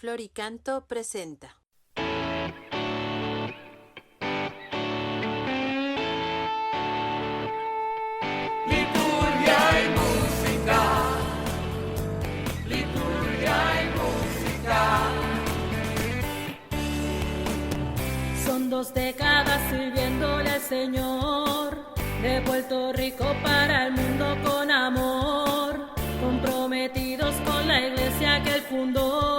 Floricanto presenta. Liturgia y música, liturgia y música. Son 2 décadas sirviéndole al Señor, de Puerto Rico para el mundo con amor, comprometidos con la iglesia que él fundó.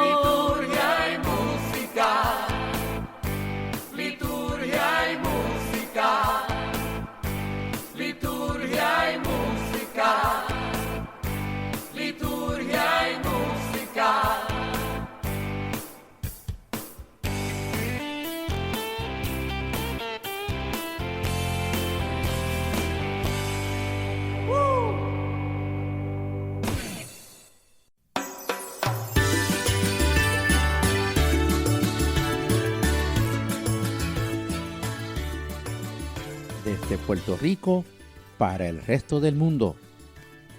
Liturgia y música, liturgia y música, liturgia y música, liturgia y música. Desde Puerto Rico para el resto del mundo.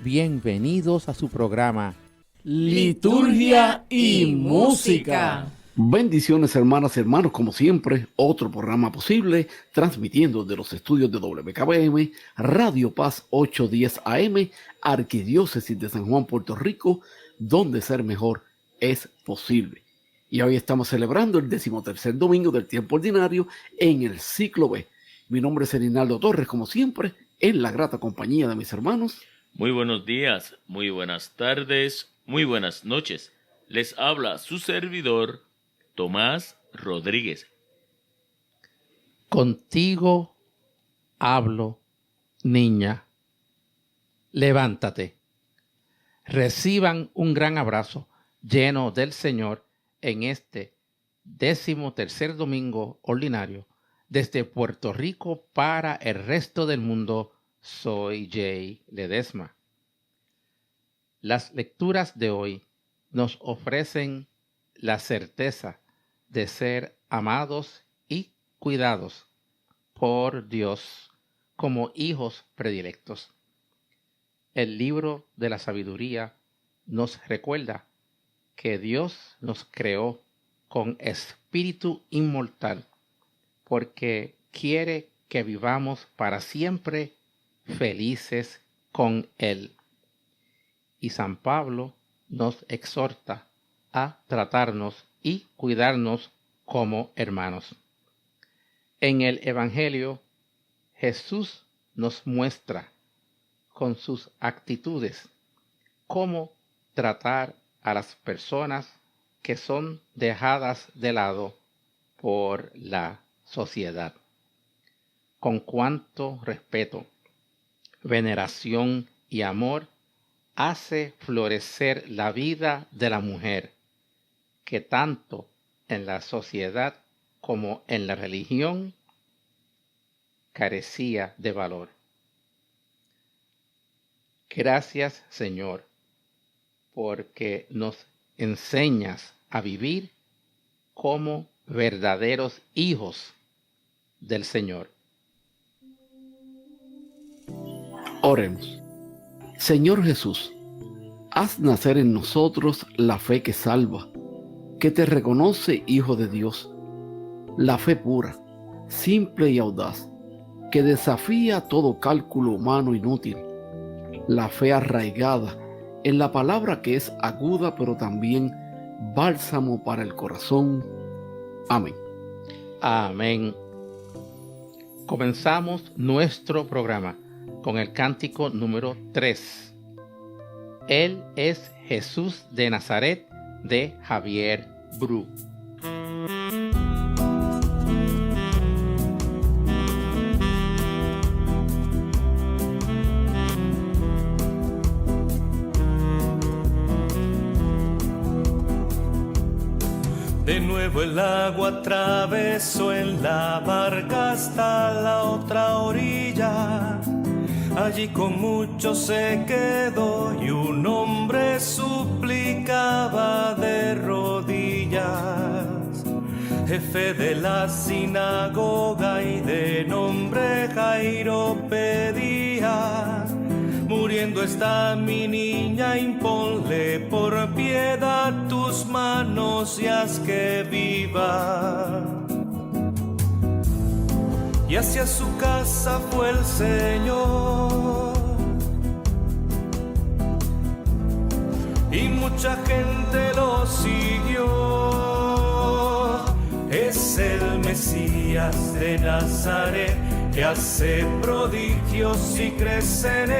Bienvenidos a su programa Liturgia y Música. Bendiciones, hermanas y hermanos, como siempre, otro programa posible, transmitiendo de los estudios de WKBM, Radio Paz 810 AM, Arquidiócesis de San Juan, Puerto Rico, donde ser mejor es posible. Y hoy estamos celebrando el 13º domingo del tiempo ordinario en el ciclo B. Mi nombre es Erinaldo Torres, como siempre, en la grata compañía de mis hermanos. Muy buenos días, muy buenas tardes, muy buenas noches. Les habla su servidor, Tomás Rodríguez. Contigo hablo, niña. Levántate. Reciban un gran abrazo lleno del Señor en este 13º domingo ordinario. Desde Puerto Rico para el resto del mundo, soy Jay Ledesma. Las lecturas de hoy nos ofrecen la certeza de ser amados y cuidados por Dios como hijos predilectos. El libro de la sabiduría nos recuerda que Dios nos creó con espíritu inmortal, porque quiere que vivamos para siempre felices con Él. Y San Pablo nos exhorta a tratarnos y cuidarnos como hermanos. En el Evangelio, Jesús nos muestra con sus actitudes cómo tratar a las personas que son dejadas de lado por la sociedad. Con cuánto respeto, veneración y amor hace florecer la vida de la mujer, que tanto en la sociedad como en la religión carecía de valor. Gracias, Señor, porque nos enseñas a vivir como verdaderos hijos del Señor. Oremos. Señor Jesús, haz nacer en nosotros la fe que salva, que te reconoce Hijo de Dios, la fe pura, simple y audaz, que desafía todo cálculo humano inútil, la fe arraigada en la palabra que es aguda pero también bálsamo para el corazón. Amén. Amén. Comenzamos nuestro programa con el cántico número 3. Él es Jesús de Nazaret, de Javier Bru. De nuevo el agua atravesó en la barca hasta la otra orilla. Allí con mucho se quedó y un hombre suplicaba de rodillas. Jefe de la sinagoga y de nombre Jairo pedía, muriendo Muriendo está mi niña, imponle por piedad tus manos y haz que viva. Y hacia su casa fue el Señor, y mucha gente lo siguió. Es el Mesías de Nazaret, que hace prodigios y crece en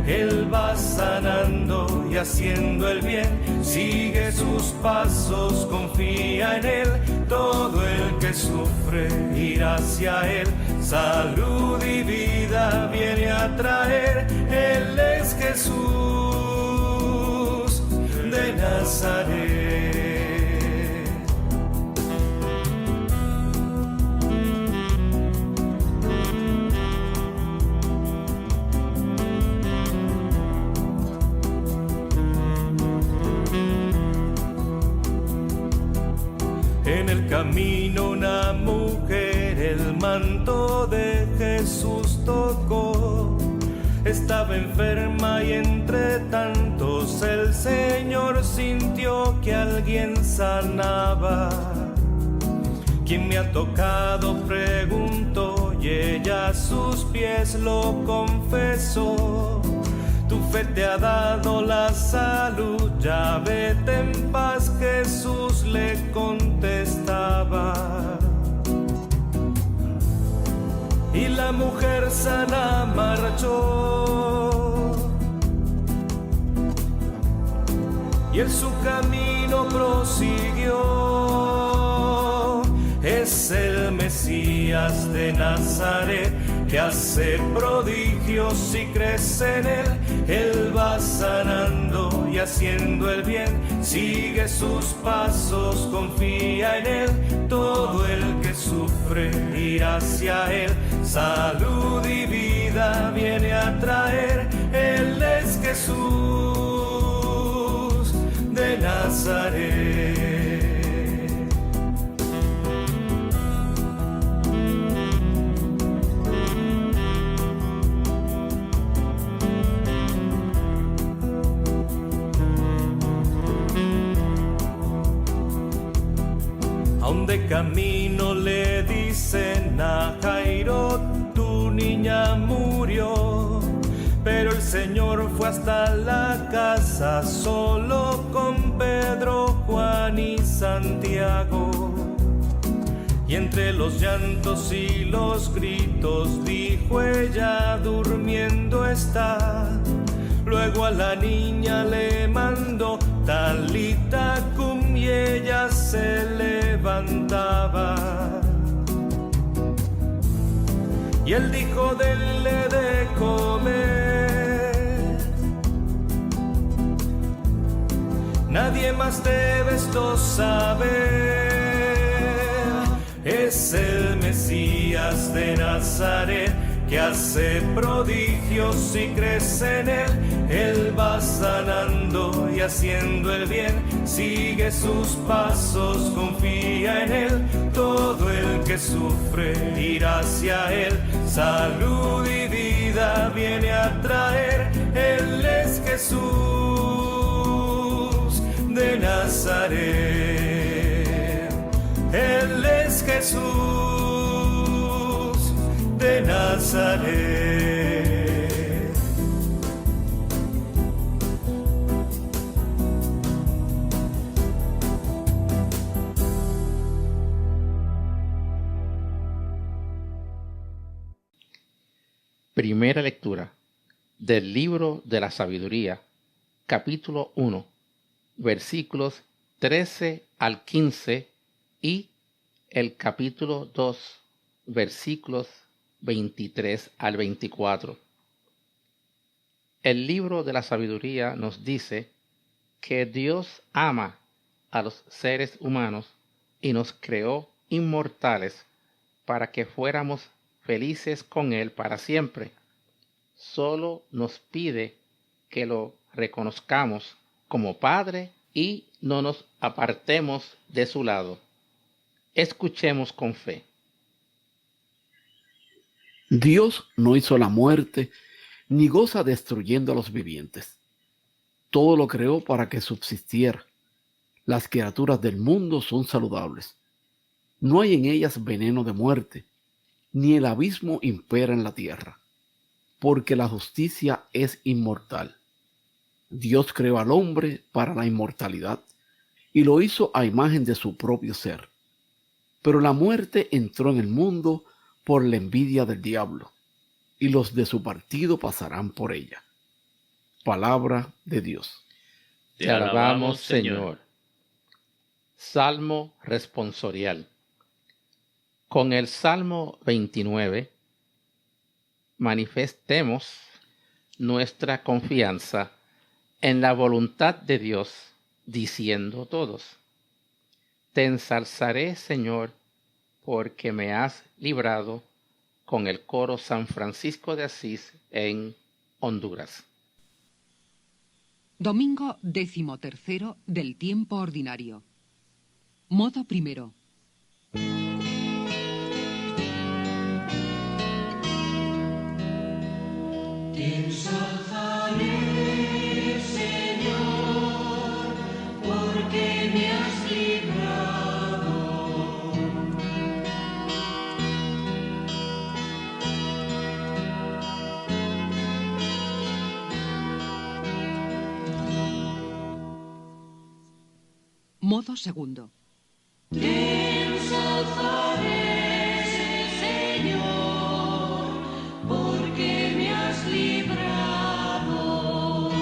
él va sanando y haciendo el bien, sigue sus pasos, confía en él, todo el que sufre irá hacia él, salud y vida viene a traer, él es Jesús de Nazaret. En el camino una mujer el manto de Jesús tocó. Estaba enferma y entre tantos el Señor sintió que alguien sanaba. ¿Quién me ha tocado?, preguntó, y ella a sus pies lo confesó. Tu fe te ha dado la salud, ya vete en paz, Jesús le contestaba. Y la mujer sana marchó, y en su camino prosiguió. Es el Mesías de Nazaret, que hace prodigios y crece en él va sanando y haciendo el bien, sigue sus pasos, confía en él, todo el que sufre irá hacia él, salud y vida viene a traer, él es Jesús de Nazaret. Aún de camino le dicen a Jairo, tu niña murió. Pero el Señor fue hasta la casa solo con Pedro, Juan y Santiago. Y entre los llantos y los gritos dijo, ella durmiendo está. Luego a la niña le mandó Talita cum, y ella se levantaba. Y él dijo, denle de comer, nadie más debe esto saber. Es el Mesías de Nazaret, que hace prodigios y crece en él va sanando y haciendo el bien, sigue sus pasos, confía en él, todo el que sufre irá hacia él, salud y vida viene a traer, él es Jesús de Nazaret, él es Jesús de Nazaret. Primera lectura del libro de la sabiduría, capítulo 1, versículos 13 al 15 y el capítulo 2, versículos 23 al 24. El libro de la sabiduría nos dice que Dios ama a los seres humanos y nos creó inmortales para que fuéramos felices con Él para siempre. Solo nos pide que lo reconozcamos como Padre y no nos apartemos de su lado. Escuchemos con fe. Dios no hizo la muerte ni goza destruyendo a los vivientes. Todo lo creó para que subsistiera. Las criaturas del mundo son saludables. No hay en ellas veneno de muerte, ni el abismo impera en la tierra, porque la justicia es inmortal. Dios creó al hombre para la inmortalidad y lo hizo a imagen de su propio ser. Pero la muerte entró en el mundo por la envidia del diablo, y los de su partido pasarán por ella. Palabra de Dios. Te alabamos, Señor. Salmo responsorial. Con el Salmo 29 manifestemos nuestra confianza en la voluntad de Dios, diciendo todos: Te ensalzaré, Señor, porque me has librado, con el coro San Francisco de Asís en Honduras. Domingo 13º del tiempo ordinario. Modo primero. Te ensalzaré, Señor, porque me has librado. Modo segundo. Te ensalzaré, Señor, porque me has librado.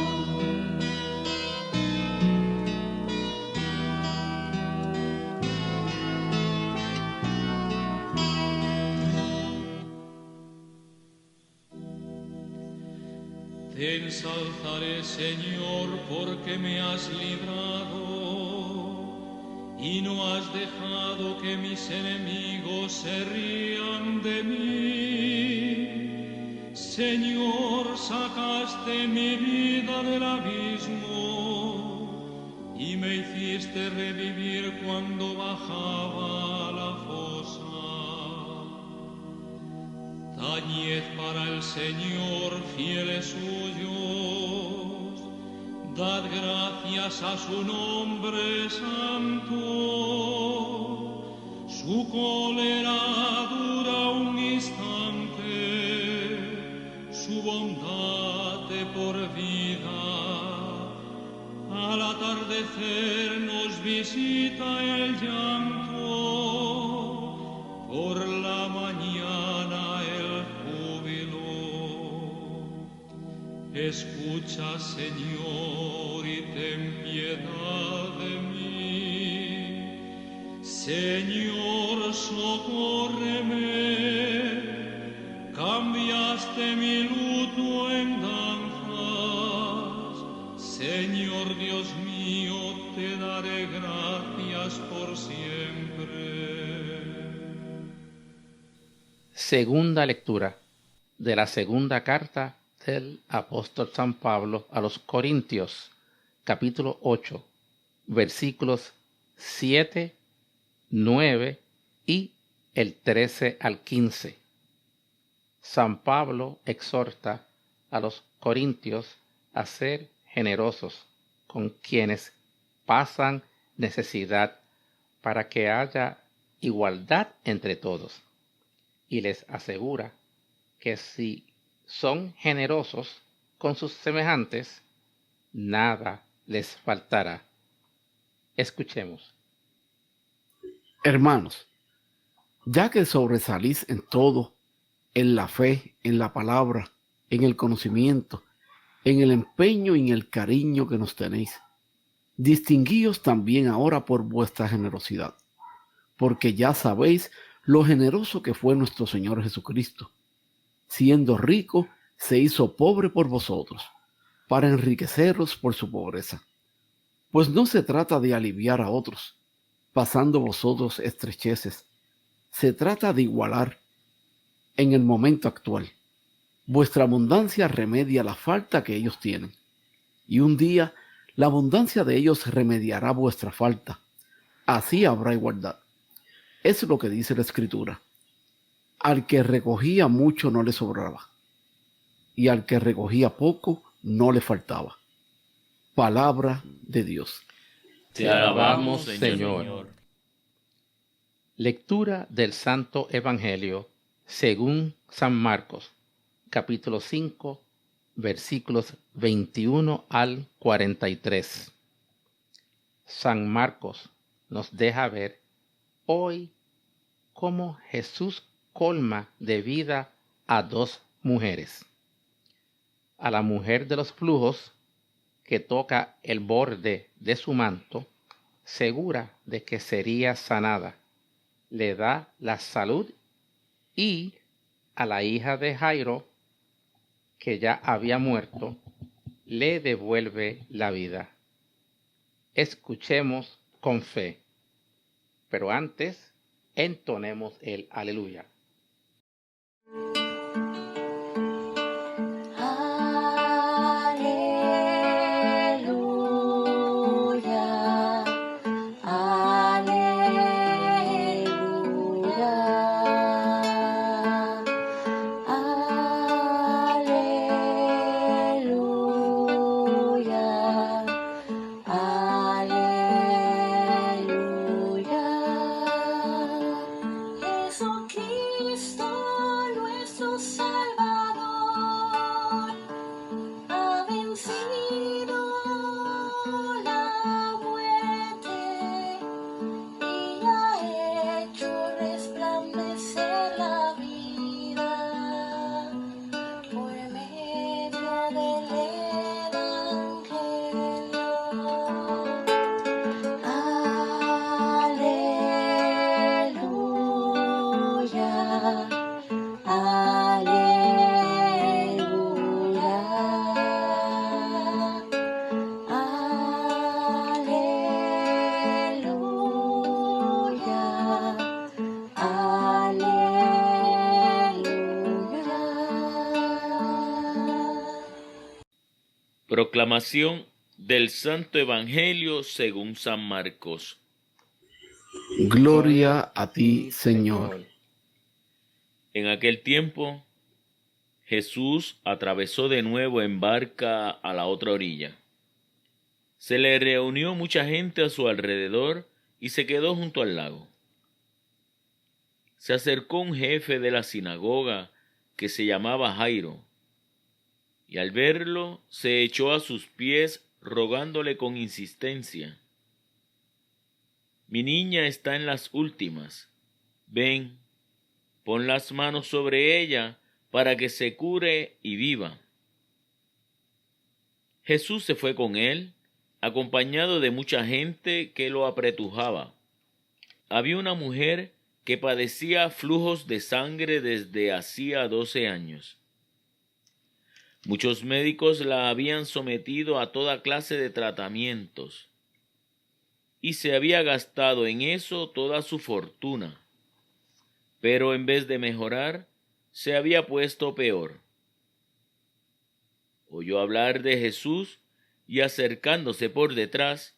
Te ensalzaré, Señor, porque me has librado y no has dejado que mis enemigos se rían de mí. Señor, sacaste mi vida del abismo y me hiciste revivir cuando bajaba a la fosa. Tañed para el Señor, fieles suyos, dad gracias a su nombre santo. Su cólera dura un instante, su bondad de por vida. Al atardecer nos visita el llanto, por la mañana el júbilo. Escucha, Señor, y ten piedad de mí. Señor, socórreme. Cambiaste mi luto en danzas. Señor Dios mío, te daré gracias por siempre. Segunda lectura de la segunda carta del apóstol San Pablo a los Corintios, capítulo 8, versículos 7, 9 y el 13 al 15. San Pablo exhorta a los corintios a ser generosos con quienes pasan necesidad para que haya igualdad entre todos, y les asegura que si son generosos con sus semejantes, nada les faltará. Escuchemos. Hermanos, ya que sobresalís en todo, en la fe, en la palabra, en el conocimiento, en el empeño y en el cariño que nos tenéis, distinguíos también ahora por vuestra generosidad, porque ya sabéis lo generoso que fue nuestro Señor Jesucristo. Siendo rico, se hizo pobre por vosotros, para enriqueceros por su pobreza. Pues no se trata de aliviar a otros, pasando vosotros estrecheces. Se trata de igualar en el momento actual. Vuestra abundancia remedia la falta que ellos tienen, y un día la abundancia de ellos remediará vuestra falta. Así habrá igualdad. Es lo que dice la Escritura. Al que recogía mucho no le sobraba, y al que recogía poco no le faltaba. Palabra de Dios. Te alabamos, Señor. Lectura del Santo Evangelio según San Marcos, capítulo 5, versículos 21 al 43. San Marcos nos deja ver hoy cómo Jesús colma de vida a dos mujeres. A la mujer de los flujos, que toca el borde de su manto, segura de que sería sanada, le da la salud, y a la hija de Jairo, que ya había muerto, le devuelve la vida. Escuchemos con fe, pero antes entonemos el aleluya. Jesucristo, nuestro Salvador, ha vencido la muerte y ha hecho resplandecer la vida por medio del Evangelio. Proclamación del Santo Evangelio según San Marcos. Gloria a ti, Señor. En aquel tiempo, Jesús atravesó de nuevo en barca a la otra orilla. Se le reunió mucha gente a su alrededor y se quedó junto al lago. Se acercó un jefe de la sinagoga que se llamaba Jairo, y al verlo se echó a sus pies rogándole con insistencia: «Mi niña está en las últimas. Ven, pon las manos sobre ella para que se cure y viva». Jesús se fue con él, acompañado de mucha gente que lo apretujaba. Había una mujer que padecía flujos de sangre desde hacía 12 años. Muchos médicos la habían sometido a toda clase de tratamientos, y se había gastado en eso toda su fortuna. Pero en vez de mejorar, se había puesto peor. Oyó hablar de Jesús y, acercándose por detrás,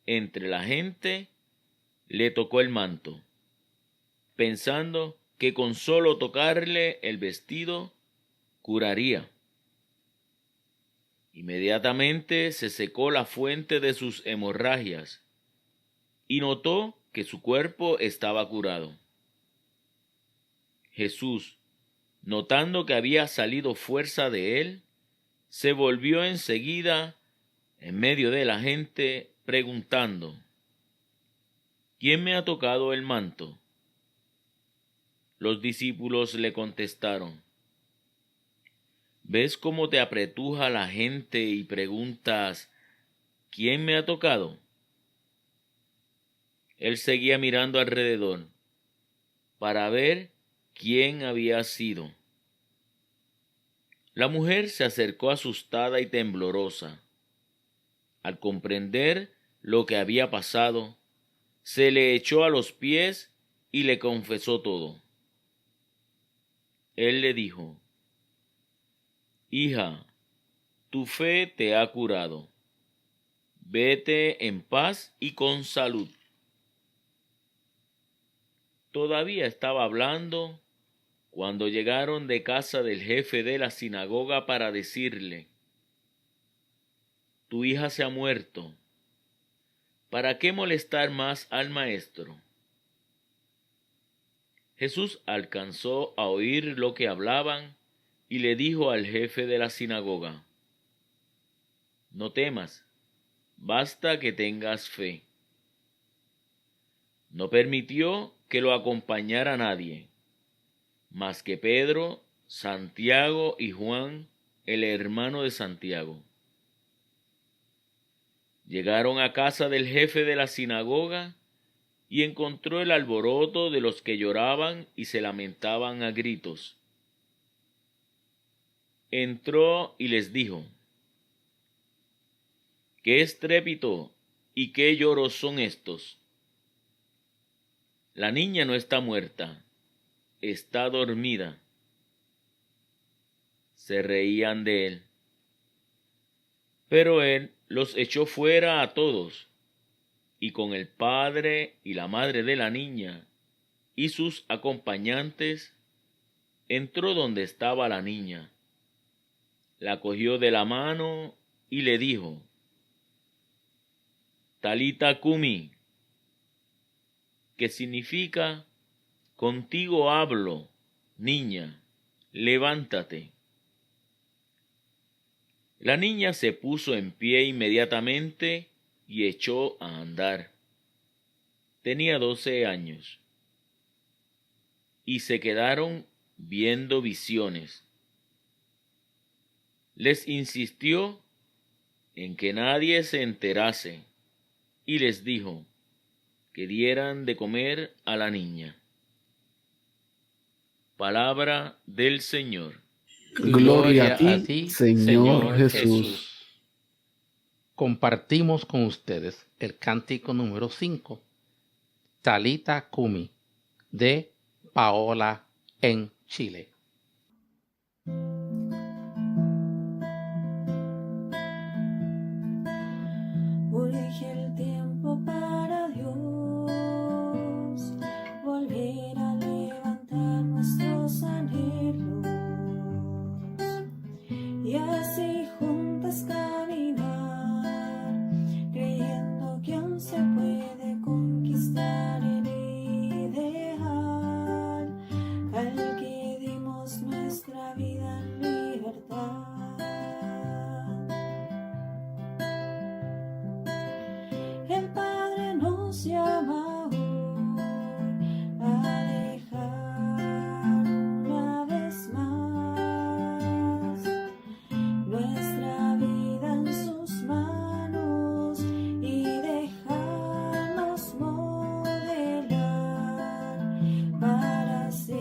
entre la gente, le tocó el manto, pensando que con solo tocarle el vestido curaría. Inmediatamente se secó la fuente de sus hemorragias y notó que su cuerpo estaba curado. Jesús, notando que había salido fuerza de él, se volvió enseguida en medio de la gente preguntando: «¿Quién me ha tocado el manto?». Los discípulos le contestaron: «¿Ves cómo te apretuja la gente y preguntas: ¿quién me ha tocado?». Él seguía mirando alrededor para ver quién había sido. La mujer se acercó asustada y temblorosa. Al comprender lo que había pasado, se le echó a los pies y le confesó todo. Él le dijo: «Hija, tu fe te ha curado. Vete en paz y con salud». Todavía estaba hablando cuando llegaron de casa del jefe de la sinagoga para decirle: tu hija se ha muerto, ¿para qué molestar más al maestro? Jesús alcanzó a oír lo que hablaban y le dijo al jefe de la sinagoga: no temas, basta que tengas fe. No permitió que lo acompañara nadie, más que Pedro, Santiago y Juan, el hermano de Santiago. Llegaron a casa del jefe de la sinagoga y encontró el alboroto de los que lloraban y se lamentaban a gritos. Entró y les dijo: ¿qué estrépito y qué lloros son estos? La niña no está muerta, está dormida. Se reían de él. Pero él los echó fuera a todos, y con el padre y la madre de la niña y sus acompañantes entró donde estaba la niña. La cogió de la mano y le dijo: Talita Cumi, que significa contigo hablo, niña, levántate. La niña se puso en pie inmediatamente y echó a andar. Tenía 12 años. Y se quedaron viendo visiones. Les insistió en que nadie se enterase y les dijo que dieran de comer a la niña. Palabra del Señor. Gloria a ti, Señor Jesús. Compartimos con ustedes el cántico número 5, Talita Cumi, de Paola en Chile. Urge el tiempo para Dios, volver a levantar nuestros anhelos y así juntas caminar, creyendo que aún se puede conquistar el ideal al que dimos nuestra vida en libertad. El Padre nos llama hoy a dejar una vez más nuestra vida en sus manos y dejarnos modelar para ser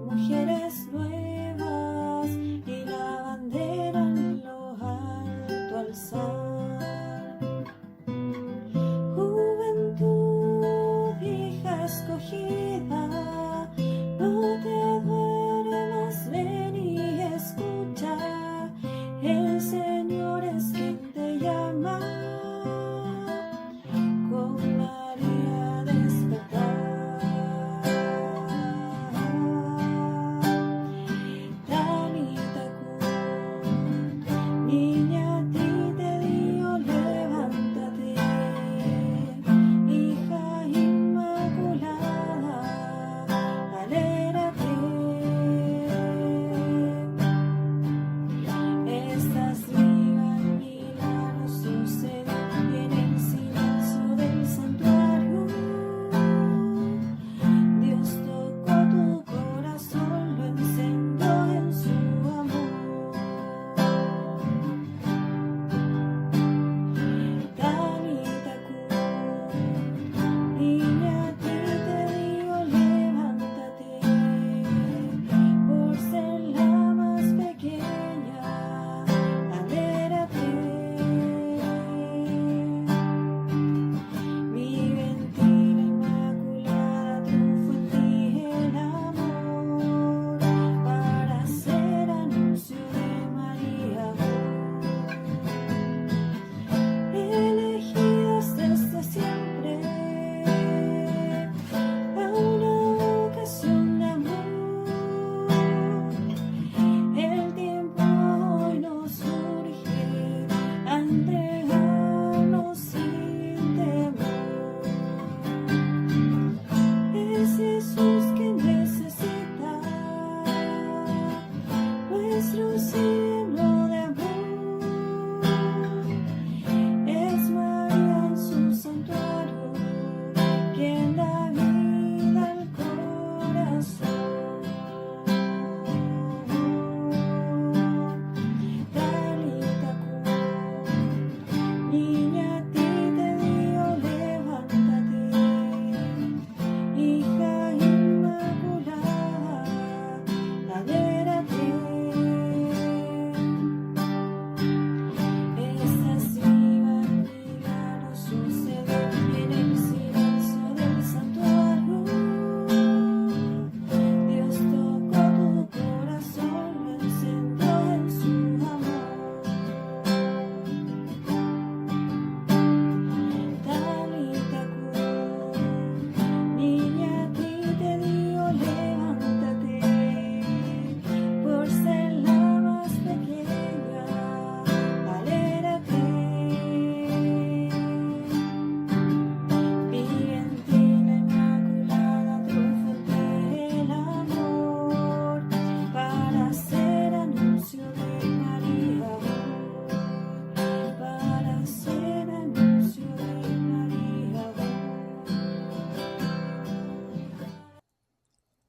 mujeres nuevas y la bandera en lo alto alzar. Juventud, hija escogida, no te duermas, ven y escucha, el Señor es quien te llama, con María despertar. Talita Cumi, niña, a ti te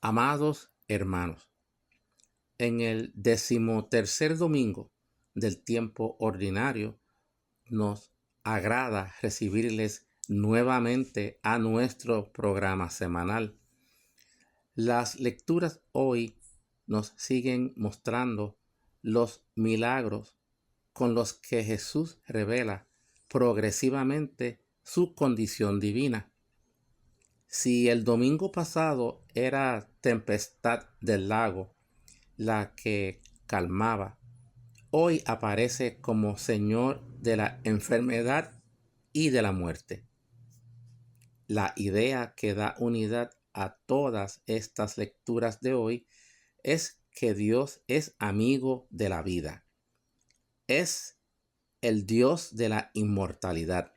Amados hermanos, en el 13º domingo del tiempo ordinario nos agrada recibirles nuevamente a nuestro programa semanal. Las lecturas hoy nos siguen mostrando los milagros con los que Jesús revela progresivamente su condición divina. Si el domingo pasado era tempestad del lago la que calmaba, hoy aparece como Señor de la enfermedad y de la muerte. La idea que da unidad a todas estas lecturas de hoy es que Dios es amigo de la vida. Es el Dios de la inmortalidad,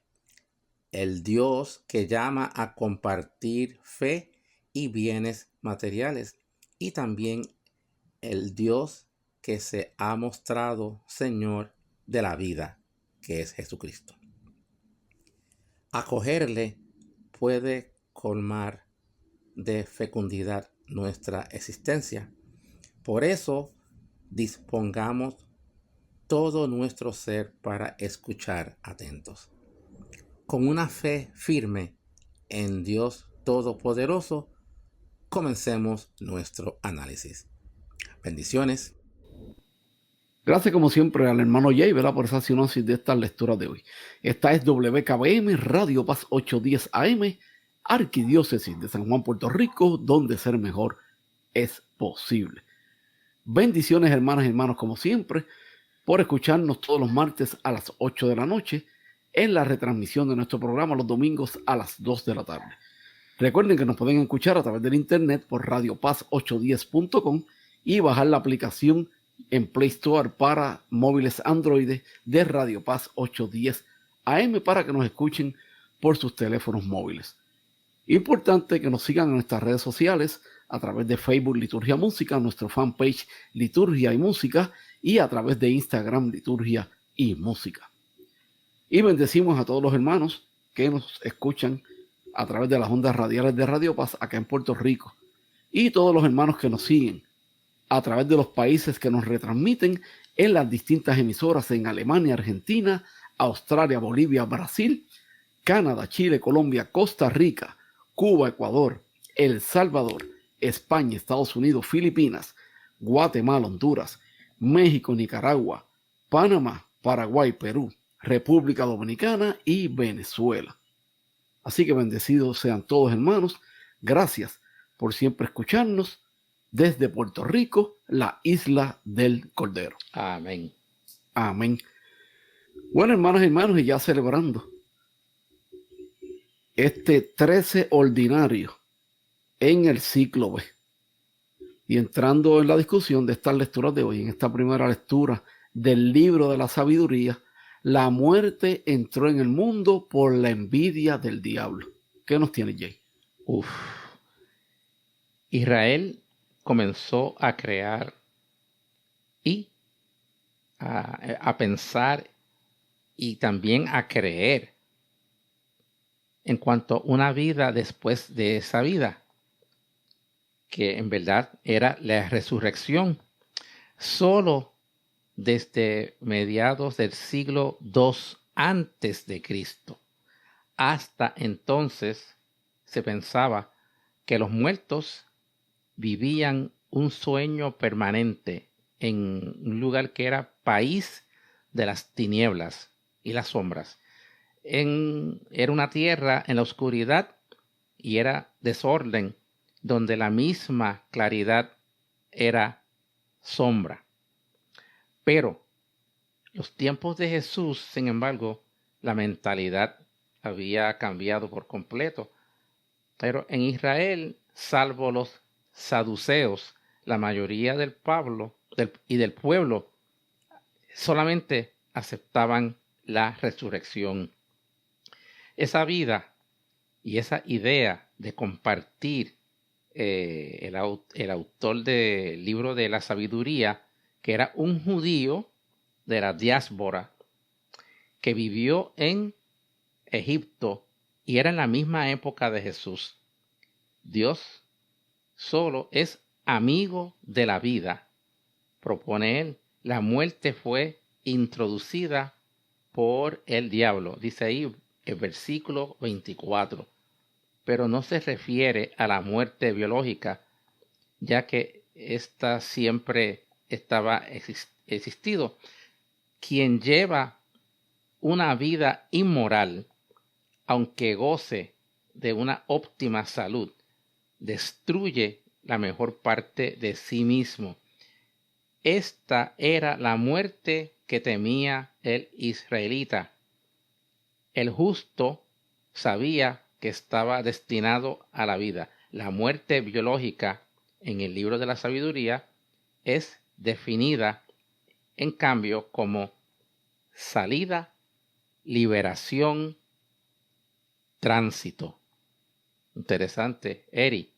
el Dios que llama a compartir fe y bienes materiales, y también el Dios que se ha mostrado Señor de la vida, que es Jesucristo. Acogerle puede colmar de fecundidad nuestra existencia. Por eso, dispongamos todo nuestro ser para escuchar atentos. Con una fe firme en Dios Todopoderoso, comencemos nuestro análisis. Bendiciones. Gracias como siempre al hermano Jay, ¿verdad?, por esa sinopsis de estas lecturas de hoy. Esta es WKBM, Radio Paz 810 AM, Arquidiócesis de San Juan, Puerto Rico, donde ser mejor es posible. Bendiciones, hermanas y hermanos, como siempre, por escucharnos todos los martes a las 8 de la noche en la retransmisión de nuestro programa los domingos a las 2 de la tarde. Recuerden que nos pueden escuchar a través del internet por radiopaz810.com y bajar la aplicación en Play Store para móviles Android de Radio Paz 810 AM para que nos escuchen por sus teléfonos móviles. Importante que nos sigan en nuestras redes sociales a través de Facebook Liturgia Música, nuestro fanpage Liturgia y Música, y a través de Instagram Liturgia y Música. Y bendecimos a todos los hermanos que nos escuchan a través de las ondas radiales de Radio Paz acá en Puerto Rico, y todos los hermanos que nos siguen a través de los países que nos retransmiten en las distintas emisoras en Alemania, Argentina, Australia, Bolivia, Brasil, Canadá, Chile, Colombia, Costa Rica, Cuba, Ecuador, El Salvador, España, Estados Unidos, Filipinas, Guatemala, Honduras, México, Nicaragua, Panamá, Paraguay, Perú, República Dominicana y Venezuela. Así que bendecidos sean todos, hermanos. Gracias por siempre escucharnos desde Puerto Rico, la isla del Cordero. Amén. Amén. Bueno, hermanos y hermanos, y ya celebrando este 13 ordinario en el ciclo B. Y entrando en la discusión de estas lecturas de hoy, en esta primera lectura del libro de la sabiduría, la muerte entró en el mundo por la envidia del diablo. ¿Qué nos tiene, Jay? Israel comenzó a crear y a pensar y también a creer en cuanto a una vida después de esa vida, que en verdad era la resurrección. Solo desde mediados del siglo II antes de Cristo, hasta entonces se pensaba que los muertos vivían un sueño permanente en un lugar que era país de las tinieblas y las sombras. Era una tierra en la oscuridad y era desorden, donde la misma claridad era sombra. Pero los tiempos de Jesús, sin embargo, la mentalidad había cambiado por completo. Pero en Israel, salvo los saduceos, la mayoría del pueblo solamente aceptaban la resurrección. Esa vida y esa idea de compartir el autor del libro de la sabiduría, que era un judío de la diáspora que vivió en Egipto y era en la misma época de Jesús. Dios solo es amigo de la vida. Propone él, la muerte fue introducida por el diablo, dice ahí el versículo 24, pero no se refiere a la muerte biológica, ya que ésta siempre estaba existido. Quien lleva una vida inmoral, aunque goce de una óptima salud, destruye la mejor parte de sí mismo. Esta era la muerte que temía el israelita. El justo sabía que estaba destinado a la vida. La muerte biológica en el libro de la sabiduría es definida, en cambio, como salida, liberación, tránsito. Interesante, Eri.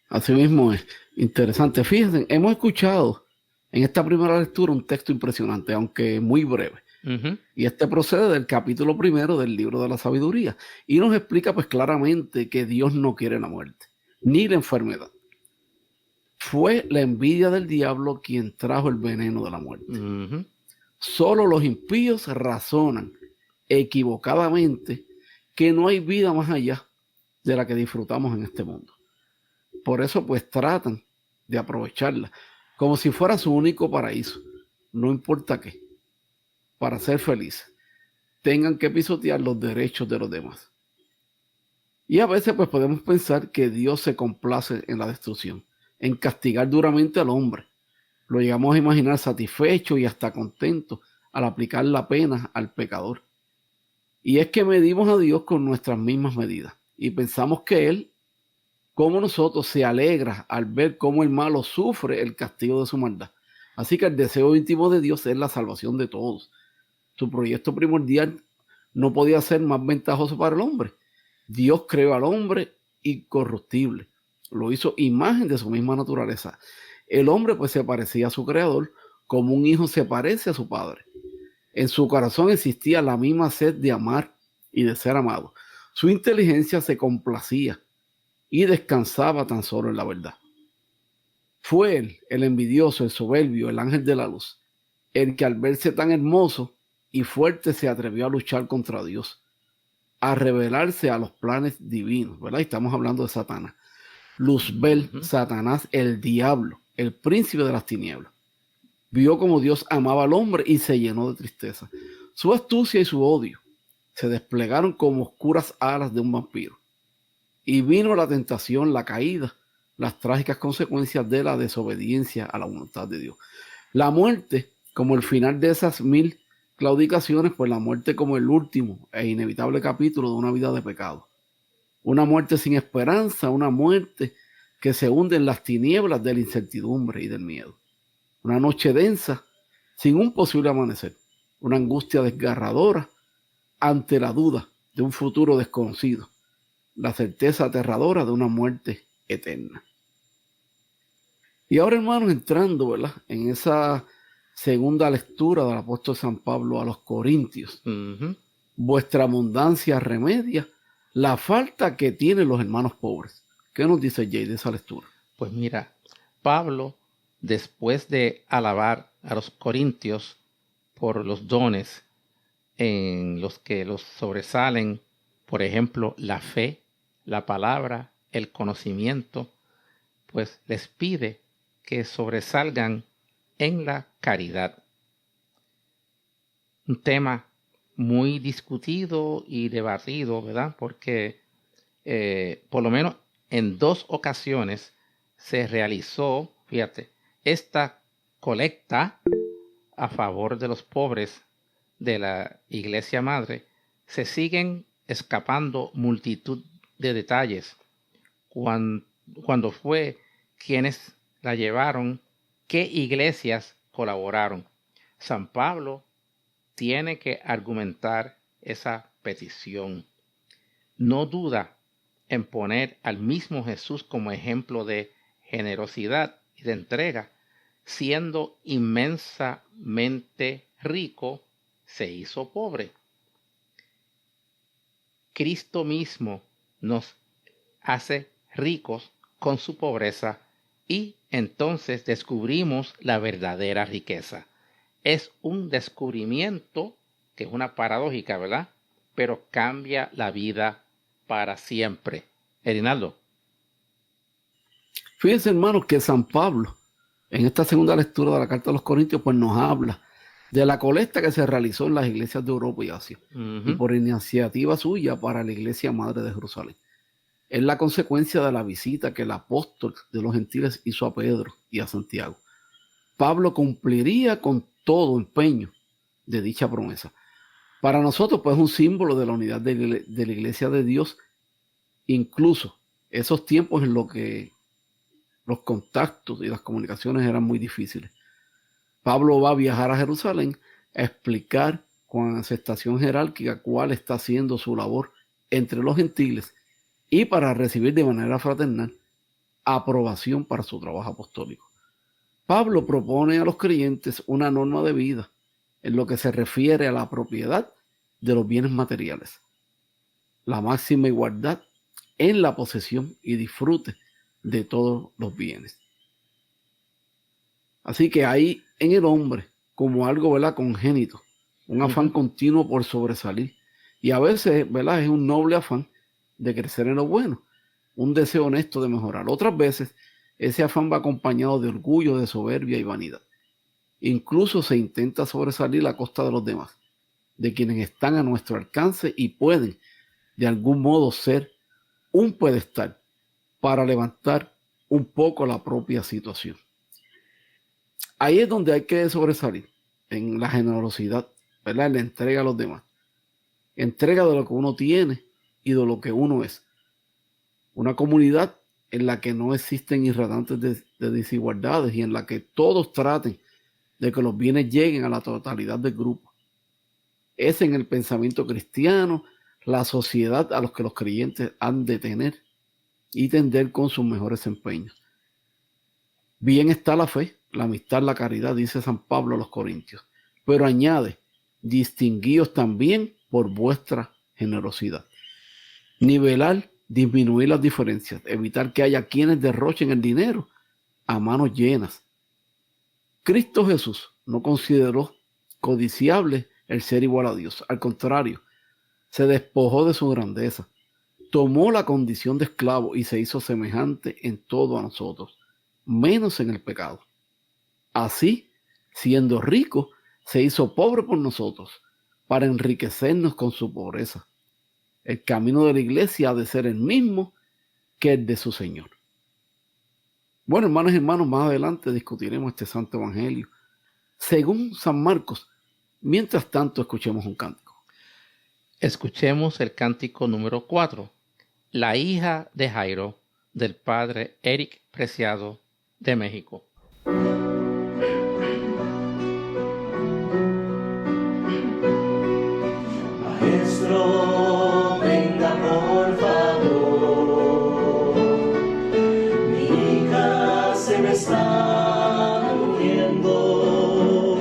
Así mismo es interesante. Fíjense, hemos escuchado en esta primera lectura un texto impresionante, aunque muy breve. Y este procede del capítulo 1 del libro de la sabiduría y nos explica pues claramente que Dios no quiere la muerte, ni la enfermedad. Fue la envidia del diablo quien trajo el veneno de la muerte. Solo los impíos razonan equivocadamente que no hay vida más allá de la que disfrutamos en este mundo. Por eso pues tratan de aprovecharla como si fuera su único paraíso, no importa qué, para ser felices, tengan que pisotear los derechos de los demás. Y a veces pues podemos pensar que Dios se complace en la destrucción, en castigar duramente al hombre. Lo llegamos a imaginar satisfecho y hasta contento al aplicar la pena al pecador. Y es que medimos a Dios con nuestras mismas medidas y pensamos que Él, como nosotros, se alegra al ver cómo el malo sufre el castigo de su maldad. Así que el deseo íntimo de Dios es la salvación de todos. Su proyecto primordial no podía ser más ventajoso para el hombre. Dios creó al hombre incorruptible. Lo hizo imagen de su misma naturaleza. El hombre pues se parecía a su creador como un hijo se parece a su padre. En su corazón existía la misma sed de amar y de ser amado. Su inteligencia se complacía y descansaba tan solo en la verdad. Fue él, el envidioso, el soberbio, el ángel de la luz, el que al verse tan hermoso y fuerte se atrevió a luchar contra Dios, a rebelarse a los planes divinos, ¿verdad? Y estamos hablando de Satanás. Luzbel, Satanás, el diablo, el príncipe de las tinieblas. Vio como Dios amaba al hombre y se llenó de tristeza. Su astucia y su odio se desplegaron como oscuras alas de un vampiro. Y vino la tentación, la caída, las trágicas consecuencias de la desobediencia a la voluntad de Dios. La muerte, como el final de esas 1000 claudicaciones, pues la muerte como el último e inevitable capítulo de una vida de pecado. Una muerte sin esperanza, una muerte que se hunde en las tinieblas de la incertidumbre y del miedo. Una noche densa, sin un posible amanecer. Una angustia desgarradora ante la duda de un futuro desconocido. La certeza aterradora de una muerte eterna. Y ahora, hermanos, entrando, ¿verdad?, en esa segunda lectura del apóstol San Pablo a los Corintios. Vuestra abundancia remedia la falta que tienen los hermanos pobres. ¿Qué nos dice Jay de esa lectura? Pues mira, Pablo, después de alabar a los corintios por los dones en los que los sobresalen, por ejemplo, la fe, la palabra, el conocimiento, pues les pide que sobresalgan en la caridad. Un tema muy discutido y debatido, ¿verdad? Porque por lo menos en 2 ocasiones se realizó, fíjate, esta colecta a favor de los pobres de la Iglesia Madre. Se siguen escapando multitud de detalles. Cuando fue, quienes la llevaron, qué iglesias colaboraron. San Pablo tiene que argumentar esa petición. No duda en poner al mismo Jesús como ejemplo de generosidad y de entrega. Siendo inmensamente rico, se hizo pobre. Cristo mismo nos hace ricos con su pobreza y entonces descubrimos la verdadera riqueza. Es un descubrimiento que es una paradójica, ¿verdad? Pero cambia la vida para siempre. Erinaldo. Fíjense, hermanos, que San Pablo, en esta segunda lectura de la Carta a los Corintios, pues nos habla de la colecta que se realizó en las iglesias de Europa y Asia, y por iniciativa suya para la Iglesia Madre de Jerusalén. Es la consecuencia de la visita que el apóstol de los gentiles hizo a Pedro y a Santiago. Pablo cumpliría con todo empeño de dicha promesa. Para nosotros, pues, es un símbolo de la unidad de la Iglesia de Dios, incluso esos tiempos en los que los contactos y las comunicaciones eran muy difíciles. Pablo va a viajar a Jerusalén a explicar con aceptación jerárquica cuál está haciendo su labor entre los gentiles y para recibir de manera fraternal aprobación para su trabajo apostólico. Pablo propone a los creyentes una norma de vida en lo que se refiere a la propiedad de los bienes materiales, la máxima igualdad en la posesión y disfrute de todos los bienes. Así que hay en el hombre como algo, ¿verdad?, congénito, un afán continuo por sobresalir, y a veces, ¿verdad?, es un noble afán de crecer en lo bueno, un deseo honesto de mejorar. Otras veces ese afán va acompañado de orgullo, de soberbia y vanidad. Incluso se intenta sobresalir a costa de los demás, de quienes están a nuestro alcance y pueden de algún modo ser un pedestal para levantar un poco la propia situación. Ahí es donde hay que sobresalir, en la generosidad, ¿verdad?, en la entrega a los demás. Entrega de lo que uno tiene y de lo que uno es. Una comunidad en la que no existen irradantes de desigualdades y en la que todos traten de que los bienes lleguen a la totalidad del grupo. Es en el pensamiento cristiano la sociedad a los que los creyentes han de tener y tender con sus mejores empeños. Bien está la fe, la amistad, la caridad, dice San Pablo a los Corintios, pero añade, distinguíos también por vuestra generosidad. Nivelar, disminuir las diferencias, evitar que haya quienes derrochen el dinero a manos llenas. Cristo Jesús no consideró codiciable el ser igual a Dios. Al contrario, se despojó de su grandeza, tomó la condición de esclavo y se hizo semejante en todo a nosotros, menos en el pecado. Así, siendo rico, se hizo pobre por nosotros, para enriquecernos con su pobreza. El camino de la iglesia ha de ser el mismo que el de su Señor. Bueno, hermanos y hermanos, más adelante discutiremos este santo evangelio según San Marcos. Mientras tanto, escuchemos un cántico. Escuchemos el cántico número 4, La hija de Jairo, del padre Eric Preciado, de México. Maestro, venga por favor, mi hija se me está muriendo,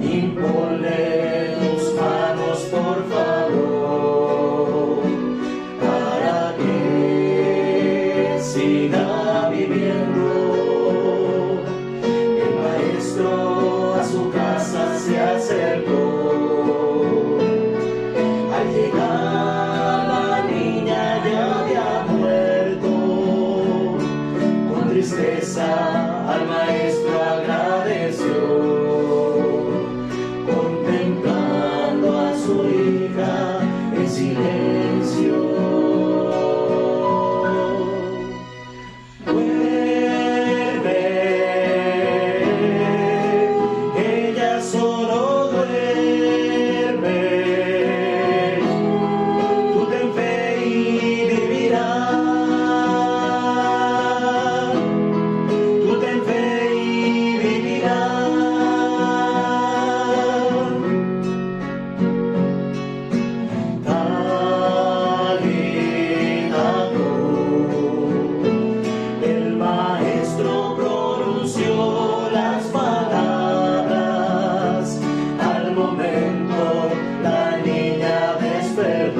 imponle tus manos por favor, para que siga viviendo. El maestro a su casa se acercó. Al llegar la niña ya había muerto, con tristeza al maestro agradeció, contemplando a su hija en silencio. Duerme, ella solo duerme. Tú ten fe y vivirás. Tú ten fe y vivirás. Talita kum. El maestro pronunció las palabras. Al momento la niña despertó,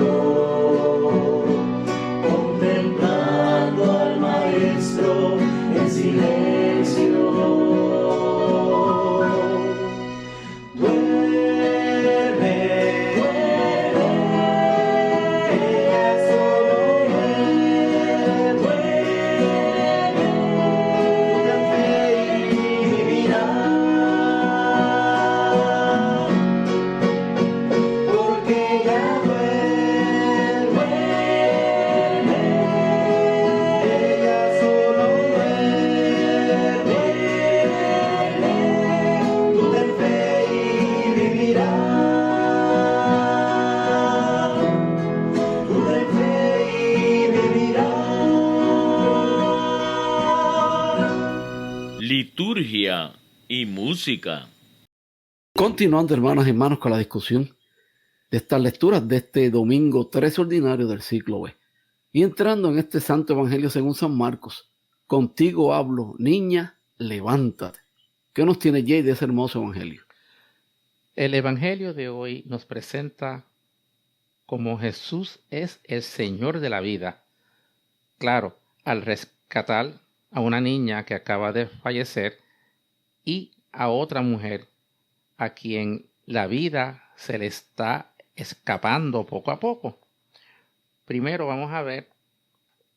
contemplando liturgia y música. Continuando, hermanas y hermanos, con la discusión de estas lecturas de este domingo 13 ordinario del ciclo B. Y entrando en este santo evangelio según San Marcos, contigo hablo, niña, levántate. ¿Qué nos tiene Jay de ese hermoso evangelio? El evangelio de hoy nos presenta como Jesús es el Señor de la vida. Claro, al rescatar a una niña que acaba de fallecer y a otra mujer a quien la vida se le está escapando poco a poco. Primero vamos a ver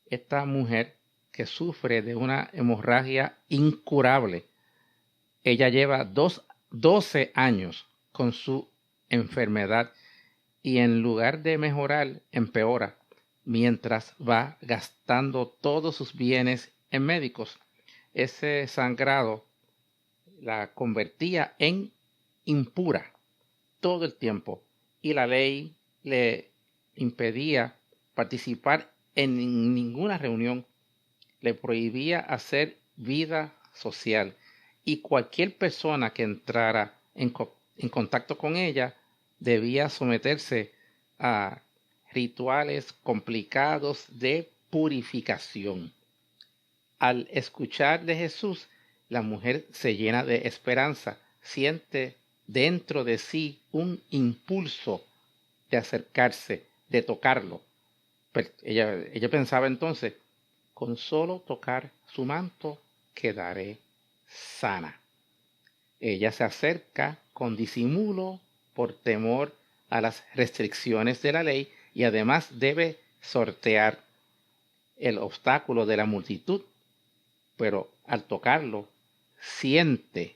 esta mujer que sufre de una hemorragia incurable. Ella lleva 12 años con su enfermedad y en lugar de mejorar, empeora, mientras va gastando todos sus bienes en médicos. Ese sangrado la convertía en impura todo el tiempo y la ley le impedía participar en ninguna reunión, le prohibía hacer vida social y cualquier persona que entrara en contacto con ella debía someterse a rituales complicados de purificación. Al escuchar de Jesús, la mujer se llena de esperanza, siente dentro de sí un impulso de acercarse, de tocarlo. Pero ella pensaba entonces, con solo tocar su manto quedaré sana. Ella se acerca con disimulo por temor a las restricciones de la ley y además debe sortear el obstáculo de la multitud, pero al tocarlo siente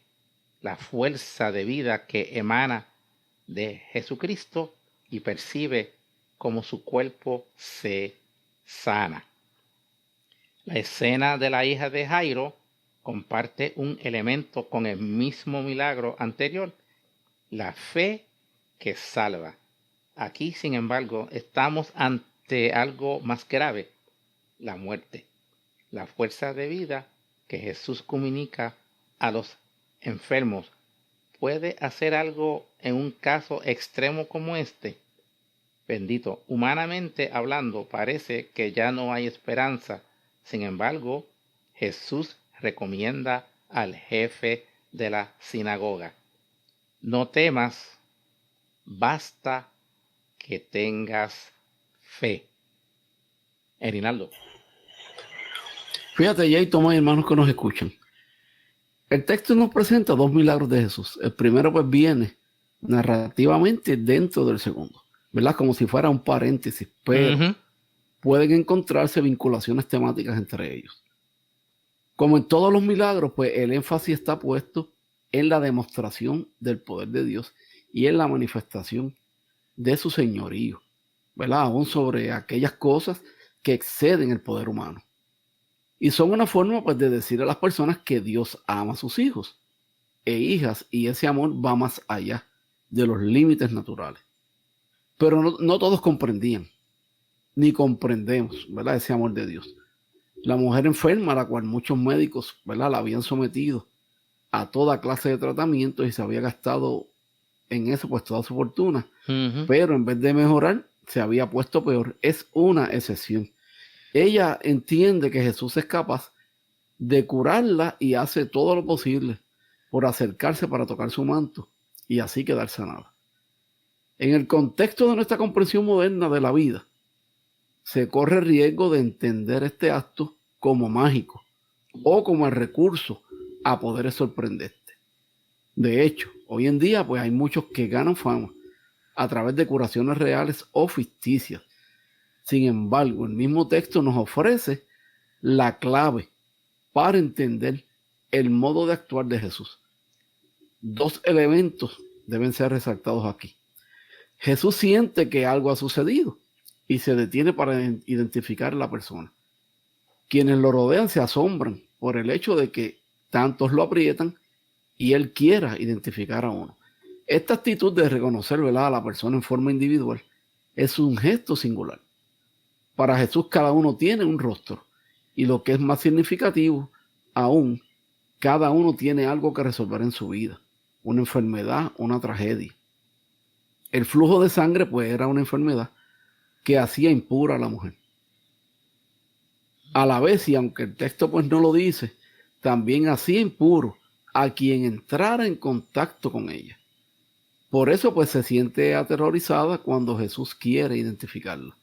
la fuerza de vida que emana de Jesucristo y percibe cómo su cuerpo se sana. La escena de la hija de Jairo comparte un elemento con el mismo milagro anterior, la fe que salva. Aquí, sin embargo, estamos ante algo más grave, la muerte, la fuerza de vida que Jesús comunica a los enfermos. ¿Puede hacer algo en un caso extremo como este? Bendito, humanamente hablando, parece que ya no hay esperanza. Sin embargo, Jesús recomienda al jefe de la sinagoga: no temas, basta que tengas fe. Erinaldo. Fíjate, Jay, Tomás y hermanos que nos escuchan. El texto nos presenta dos milagros de Jesús. El primero pues viene narrativamente dentro del segundo, ¿verdad? Como si fuera un paréntesis, pero pueden encontrarse vinculaciones temáticas entre ellos. Como en todos los milagros, pues el énfasis está puesto en la demostración del poder de Dios y en la manifestación de su señorío, ¿verdad? Aún sobre aquellas cosas que exceden el poder humano. Y son una forma pues de decir a las personas que Dios ama a sus hijos e hijas, y ese amor va más allá de los límites naturales. Pero no todos comprendían, ni comprendemos, ¿verdad?, ese amor de Dios. La mujer enferma, a la cual muchos médicos, ¿verdad?, la habían sometido a toda clase de tratamientos y se había gastado en eso pues toda su fortuna, pero en vez de mejorar, se había puesto peor. Es una excepción. Ella entiende que Jesús es capaz de curarla y hace todo lo posible por acercarse para tocar su manto y así quedar sanada. En el contexto de nuestra comprensión moderna de la vida, se corre el riesgo de entender este acto como mágico o como el recurso a poderes sorprendentes. De hecho, hoy en día pues hay muchos que ganan fama a través de curaciones reales o ficticias. Sin embargo, el mismo texto nos ofrece la clave para entender el modo de actuar de Jesús. Dos elementos deben ser resaltados aquí. Jesús siente que algo ha sucedido y se detiene para identificar a la persona. Quienes lo rodean se asombran por el hecho de que tantos lo aprietan y él quiera identificar a uno. Esta actitud de reconocer, ¿verdad?, a la persona en forma individual es un gesto singular. Para Jesús cada uno tiene un rostro, y lo que es más significativo aún Cada uno tiene algo que resolver en su vida, una enfermedad, una tragedia. El flujo de sangre pues era una enfermedad que hacía impura a la mujer. A la vez, y aunque el texto pues no lo dice, también hacía impuro a quien entrara en contacto con ella. Por eso pues se siente aterrorizada cuando Jesús quiere identificarla,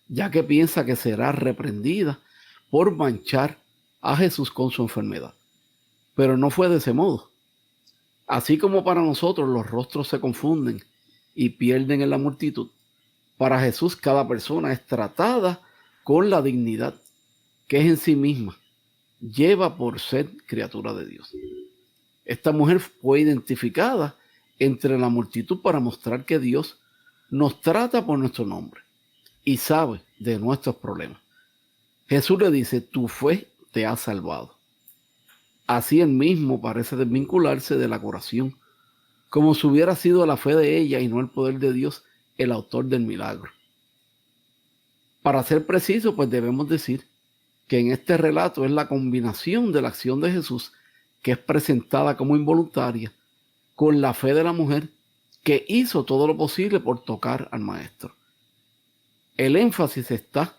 ya que piensa que será reprendida por manchar a Jesús con su enfermedad. Pero no fue de ese modo. Así como para nosotros los rostros se confunden y pierden en la multitud, para Jesús cada persona es tratada con la dignidad que es en sí misma, lleva por ser criatura de Dios. Esta mujer fue identificada entre la multitud para mostrar que Dios nos trata por nuestro nombre y sabe de nuestros problemas. Jesús le dice, tu fe te ha salvado. Así él mismo parece desvincularse de la curación, como si hubiera sido la fe de ella y no el poder de Dios el autor del milagro. Para ser preciso, pues debemos decir que en este relato es la combinación de la acción de Jesús, que es presentada como involuntaria, con la fe de la mujer que hizo todo lo posible por tocar al Maestro. El énfasis está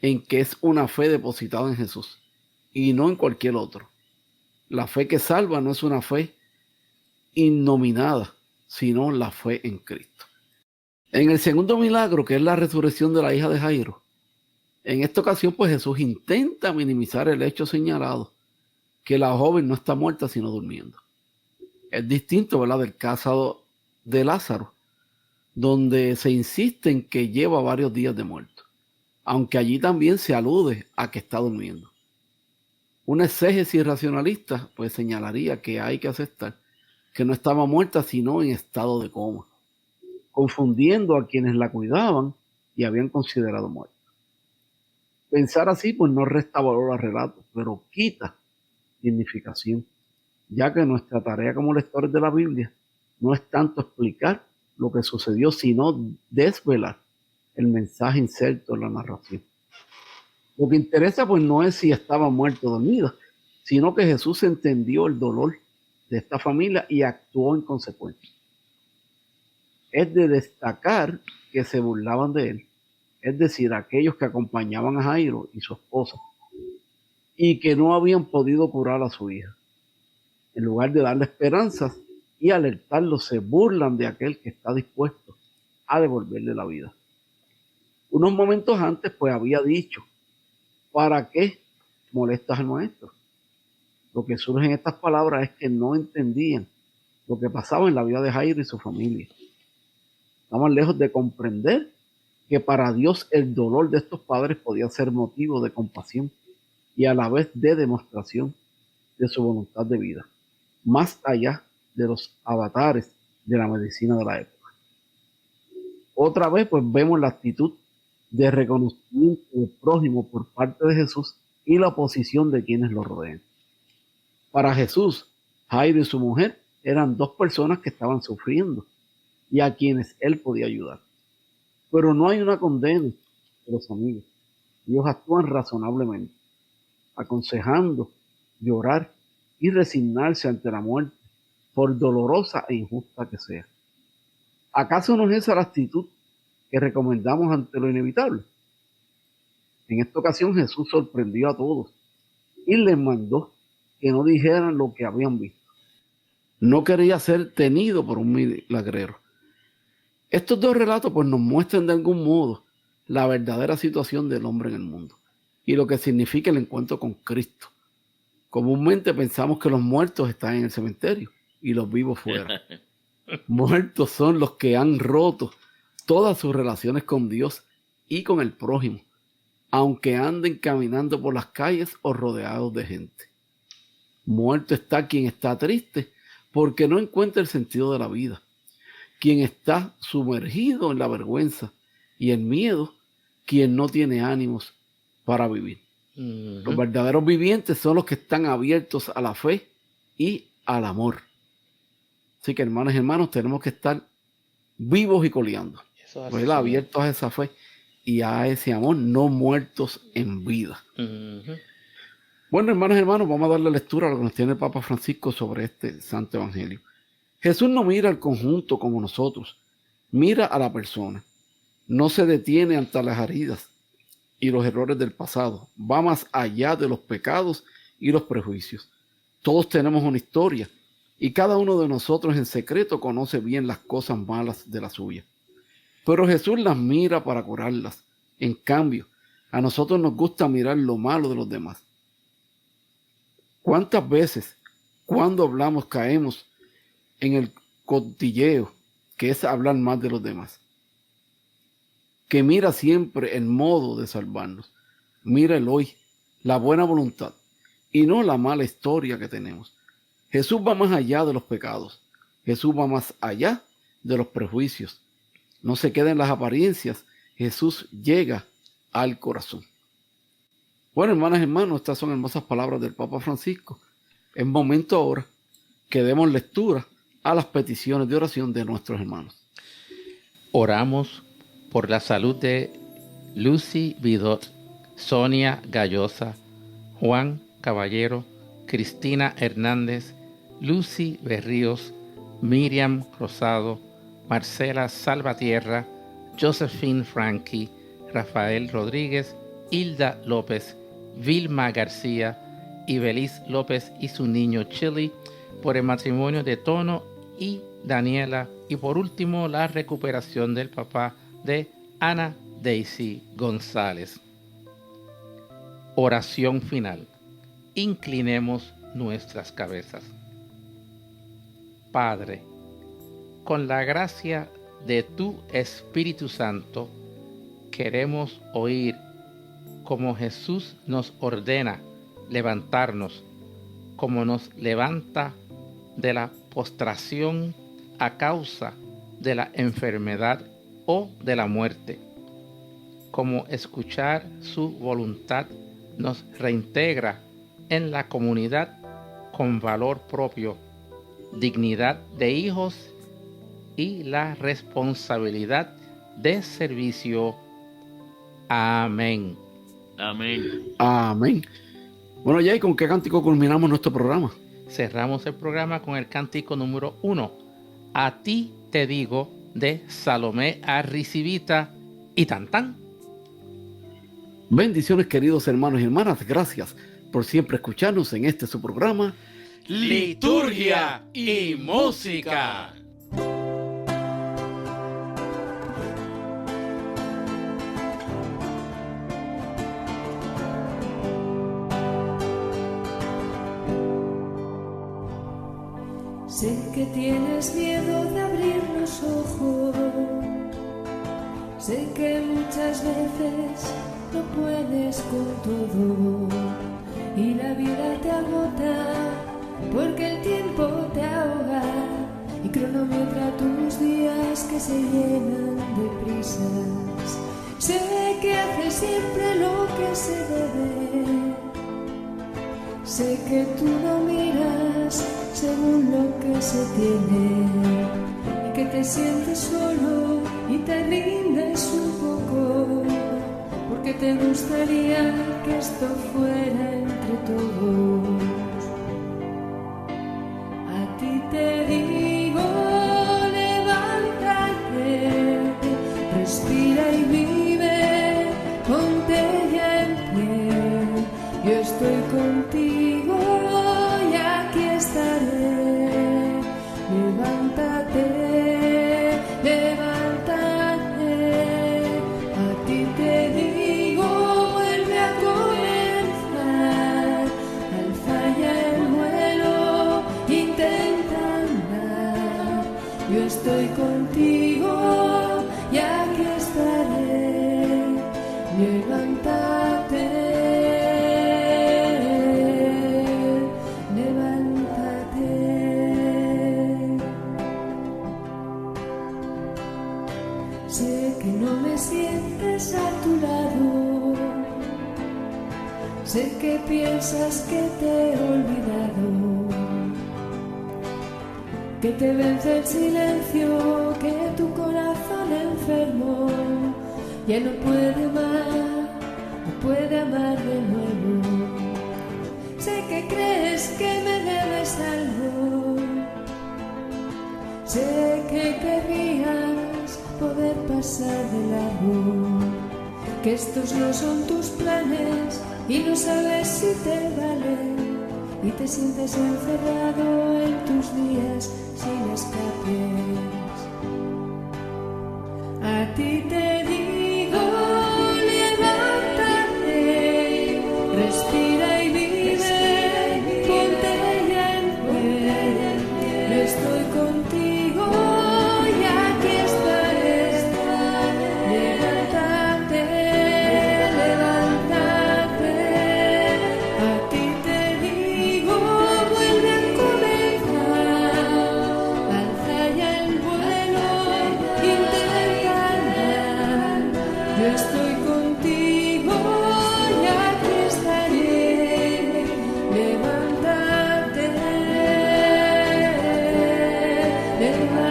en que es una fe depositada en Jesús y no en cualquier otro. La fe que salva no es una fe innominada, sino la fe en Cristo. En el segundo milagro, que es la resurrección de la hija de Jairo, en esta ocasión pues Jesús intenta minimizar el hecho señalado, que la joven no está muerta sino durmiendo. Es distinto, ¿verdad?, del caso de Lázaro, donde se insiste en que lleva varios días de muerto, aunque allí también se alude a que está durmiendo. Una exégesis racionalista pues señalaría que hay que aceptar que no estaba muerta sino en estado de coma, confundiendo a quienes la cuidaban y habían considerado muerta. Pensar así pues no resta valor al relato, pero quita significación, ya que nuestra tarea como lectores de la Biblia no es tanto explicar lo que sucedió, sino desvelar el mensaje inserto en la narración. Lo que interesa pues no es si estaba muerto o dormida, sino que Jesús entendió el dolor de esta familia y actuó en consecuencia. Es de destacar que se burlaban de él, es decir, aquellos que acompañaban a Jairo y su esposa, y que no habían podido curar a su hija. En lugar de darle esperanzas y alertarlo, se burlan de aquel que está dispuesto a devolverle la vida. Unos momentos antes pues había dicho, ¿para qué molestas al Maestro? Lo que surge en estas palabras es que no entendían lo que pasaba en la vida de Jairo y su familia. Estaban lejos de comprender que para Dios el dolor de estos padres podía ser motivo de compasión y a la vez de demostración de su voluntad de vida, más allá de los avatares de la medicina de la época. Otra vez pues vemos la actitud de reconocimiento del prójimo por parte de Jesús y la oposición de quienes lo rodean. Para Jesús, Jairo y su mujer eran dos personas que estaban sufriendo y a quienes él podía ayudar. Pero no hay una condena de los amigos. Ellos actúan razonablemente, aconsejando, llorar y resignarse ante la muerte, por dolorosa e injusta que sea. ¿Acaso no es esa la actitud que recomendamos ante lo inevitable? En esta ocasión Jesús sorprendió a todos y les mandó que no dijeran lo que habían visto. No quería ser tenido por un milagrero. Estos dos relatos pues nos muestran de algún modo la verdadera situación del hombre en el mundo y lo que significa el encuentro con Cristo. Comúnmente pensamos que los muertos están en el cementerio y los vivos fuera. Muertos son los que han roto todas sus relaciones con Dios y con el prójimo, aunque anden caminando por las calles o rodeados de gente. Muerto está quien está triste porque no encuentra el sentido de la vida, quien está sumergido en la vergüenza y el miedo, quien no tiene ánimos para vivir. Los verdaderos vivientes son los que están abiertos a la fe y al amor. Así que, hermanos y hermanos, tenemos que estar vivos y coleando, pues, abiertos a esa fe y a ese amor, no muertos en vida. Bueno, hermanas y hermanos, vamos a darle lectura a lo que nos tiene el Papa Francisco sobre este Santo Evangelio. Jesús no mira al conjunto como nosotros, mira a la persona. No se detiene ante las heridas y los errores del pasado. Va más allá de los pecados y los prejuicios. Todos tenemos una historia y cada uno de nosotros en secreto conoce bien las cosas malas de la suya. Pero Jesús las mira para curarlas. En cambio, a nosotros nos gusta mirar lo malo de los demás. ¿Cuántas veces, cuando hablamos, caemos en el cotilleo, que es hablar más de los demás? Que mira siempre el modo de salvarnos. Mira el hoy, la buena voluntad, y no la mala historia que tenemos. Jesús va más allá de los pecados. Jesús va más allá de los prejuicios. No se queda en las apariencias. Jesús llega al corazón. Bueno, hermanas y hermanos, estas son hermosas palabras del Papa Francisco. Es momento ahora que demos lectura a las peticiones de oración de nuestros hermanos. Oramos por la salud de Lucy Vidot, Sonia Gallosa, Juan Caballero, Cristina Hernández, Lucy Berríos, Miriam Rosado, Marcela Salvatierra, Josephine Franqui, Rafael Rodríguez, Hilda López, Vilma García, Ibeliz López y su niño Chili, por el matrimonio de Tono y Daniela, y por último la recuperación del papá de Ana Daisy González. Oración final. Inclinemos nuestras cabezas. Padre, con la gracia de tu Espíritu Santo, queremos oír como Jesús nos ordena levantarnos, como nos levanta de la postración a causa de la enfermedad o de la muerte, como escuchar su voluntad nos reintegra en la comunidad con valor propio, dignidad de hijos y la responsabilidad de servicio. Amén. Amén. Amén. Bueno, ya, ¿y con qué cántico culminamos nuestro programa? Cerramos el programa con el cántico número 1, A ti te digo, de Salomé Arrizibita y Tantán. Bendiciones, queridos hermanos y hermanas. Gracias por siempre escucharnos en este su programa, Liturgia y Música. Sé que tienes miedo de abrir los ojos, sé que muchas veces no puedes con todo y la vida te agota porque el tiempo te ahoga y cronometra tus días que se llenan de prisas. Sé que haces siempre lo que se debe, sé que tú no miras según lo que se tiene y que te sientes solo y te rindes un poco porque te gustaría que esto fuera entre todos. A ti te digo, levántate, respira y vive, ponte ya en pie, yo estoy contigo y aquí estaré. Levántate, levántate, a ti te digo, vuelve a comenzar, alza ya el vuelo, intenta andar, yo estoy contigo y aquí estaré. Levántate, sé que no me sientes a tu lado, sé que piensas que te he olvidado, que te vence el silencio, que tu corazón enfermo ya no puede más, no puede amar de nuevo. Sé que crees que me debes algo. Sé que querrías poder pasar de largo, que estos no son tus planes y no sabes si te valen, y te sientes encerrado en tus días sin escapes. A ti te digo, levántate, respira y vive, ponte ya en pie. Yo estoy contigo y aquí estaré. Levántate, levántate. A ti te digo, vuelve a comenzar. Alza ya el vuelo, intenta. Yo estoy contigo y aquí estaré. Levántate, levántate.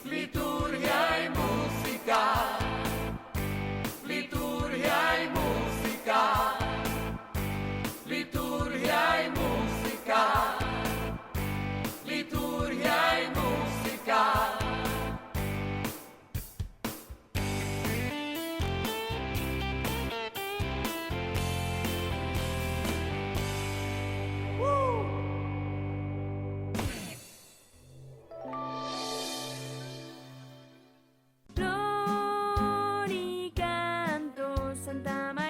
Liturgia y música, liturgia y música, liturgia y música, liturgia y música. Flor y canto, Santa María.